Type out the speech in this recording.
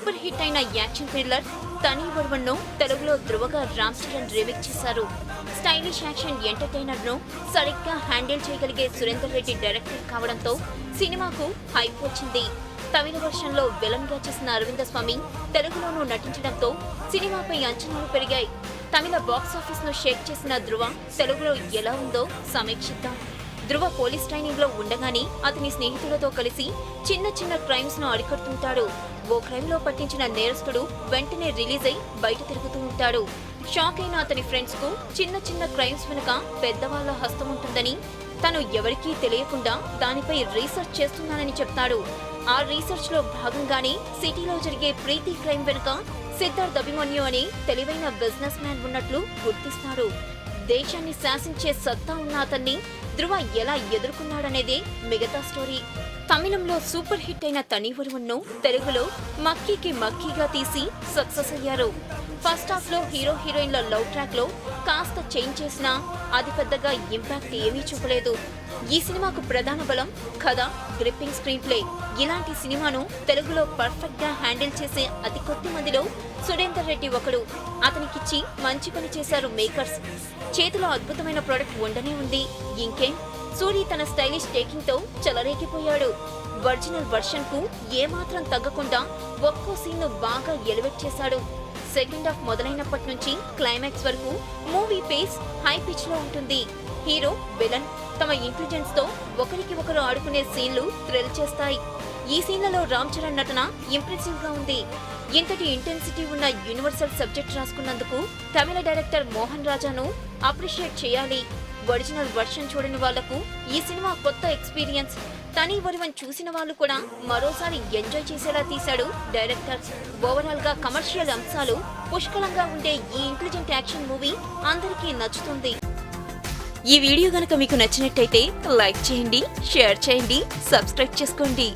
Super hit అయిన action thriller తని ఒరువన్ను తెలుగులో ధృవగా రామ్ చరణ్ రీమేక్ చేశారు. స్టైలిష్ యాక్షన్ ఎంటర్టైనర్ ను సరిగ్గా హ్యాండిల్ చేయగలిగే సురేందర్ రెడ్డి డైరెక్టర్ కావడంతో సినిమాకు హైప్ వచ్చింది. తమిళ వర్షన్ లో విలన్ గా చేసిన అరవింద స్వామి తెలుగులోనూ నటించడంతో సినిమాపై అంచనాలు పెరిగాయి. తమిళ బాక్సాఫీస్ ను షేక్ చేసిన ధృవ తెలుగులో ఎలా ఉందో సమీక్షిద్దాం. ధృవ పోలీస్ ట్రైనింగ్ లో ఉండగానే అతని స్నేహితులతో కలిసి చిన్న చిన్న క్రైమ్స్ ను అరికడుతుంటాడు. ఓ క్రైమ్ లో పట్టించిన నేరస్తుడు వెంటనే రిలీజ్ అయి బయట తిరుగుతూ ఉంటాడు. షాక్ అయిన అతని ఫ్రెండ్స్ కు చిన్న చిన్న క్రైమ్స్ వెనుక పెద్దవాళ్ల హస్తం ఉంటుందని, తను ఎవరికీ తెలియకుండా దానిపై రీసెర్చ్ చేస్తున్నానని చెప్తాడు. ఆ రీసెర్చ్ లో భాగంగానే సిటీలో జరిగే ప్రీతి క్రైమ్ వెనుక సిద్ధార్థ్ అభిమన్యు అనే తెలివైన బిజినెస్ మ్యాన్ ఉన్నట్లు గుర్తిస్తాడు. దేశాన్ని శాసించే సత్తా ఉన్న అతన్ని ధృవ ఎలా ఎదుర్కొన్నాడనేదే మిగతా స్టోరీ. తమిళంలో సూపర్ హిట్ అయిన తని ఒరువన్ను తెలుగులో మక్కీకి మక్కీగా తీసి సక్సెస్ అయ్యారు. ఫస్ట్ హాఫ్ లో హీరో హీరోయిన్ల లవ్ ట్రాక్ లో కాస్త చేంజ్ చేసినా అది పెద్దగా ఇంపాక్ట్ ఏమీ చూపలేదు. ఈ సినిమాకు ప్రధాన బలం కథ, గ్రిప్పింగ్ స్క్రీన్ ప్లే. ఇలాంటి సినిమాను తెలుగులో పర్ఫెక్ట్ గా హ్యాండిల్ చేసే అతి కొద్ది మందిలో సురేందర్ రెడ్డి ఒకడు. అతనికిచ్చి మంచి పని చేశారు మేకర్స్. చేతిలో అద్భుతమైన ప్రొడక్ట్ ఉండనే ఉంది. ఇంకేం, సూరి తన స్టైలిష్ టేకింగ్ తో చెలరేగిపోయాడు. ఒరిజినల్ వర్షన్ కు ఏమాత్రం తగ్గకుండా ఒక్కో సీన్ ను బాగా ఎలివేట్ చేశాడు. సెకండ్ హాఫ్ మొదలైనప్పటి నుంచి క్లైమాక్స్ వరకు మూవీ పేస్ హై పిచ్ లో ఉంటుంది. హీరో, విలన్ తమ ఇంటెలిజెన్స్ తో ఒకరికి ఒకరు ఆడుకునే సీన్లు థ్రిల్ చేస్తాయి. ఈ సీన్లలో రామ్ చరణ్ నటన ఇంప్రెసివ్ గా ఉంది. ఇంతటి ఇంటెన్సిటీ ఉన్న యూనివర్సల్ సబ్జెక్ట్ రాసుకున్నందుకు తమిళ డైరెక్టర్ మోహన్ రాజాను అప్రిషియేట్ చేయాలి. ఒరిజినల్ వర్షన్ చూడని వాళ్లకు ఈ సినిమా కొత్త ఎక్స్పీరియన్స్. తని ఒరువన్ చూసిన వాళ్ళు కూడా మరోసారి ఎంజాయ్ చేసేలా తీశాడు డైరెక్టర్. ఓవరాల్ గా కమర్షియల్ అంశాలు పుష్కలంగా ఉండే ఈ ఇంటెలిజెంట్ యాక్షన్ మూవీ అందరికీ నచ్చుతుంది. ఈ వీడియో గనక మీకు నచ్చినట్టయితే లైక్ చేయండి, షేర్ చేయండి, సబ్స్క్రైబ్ చేసుకోండి.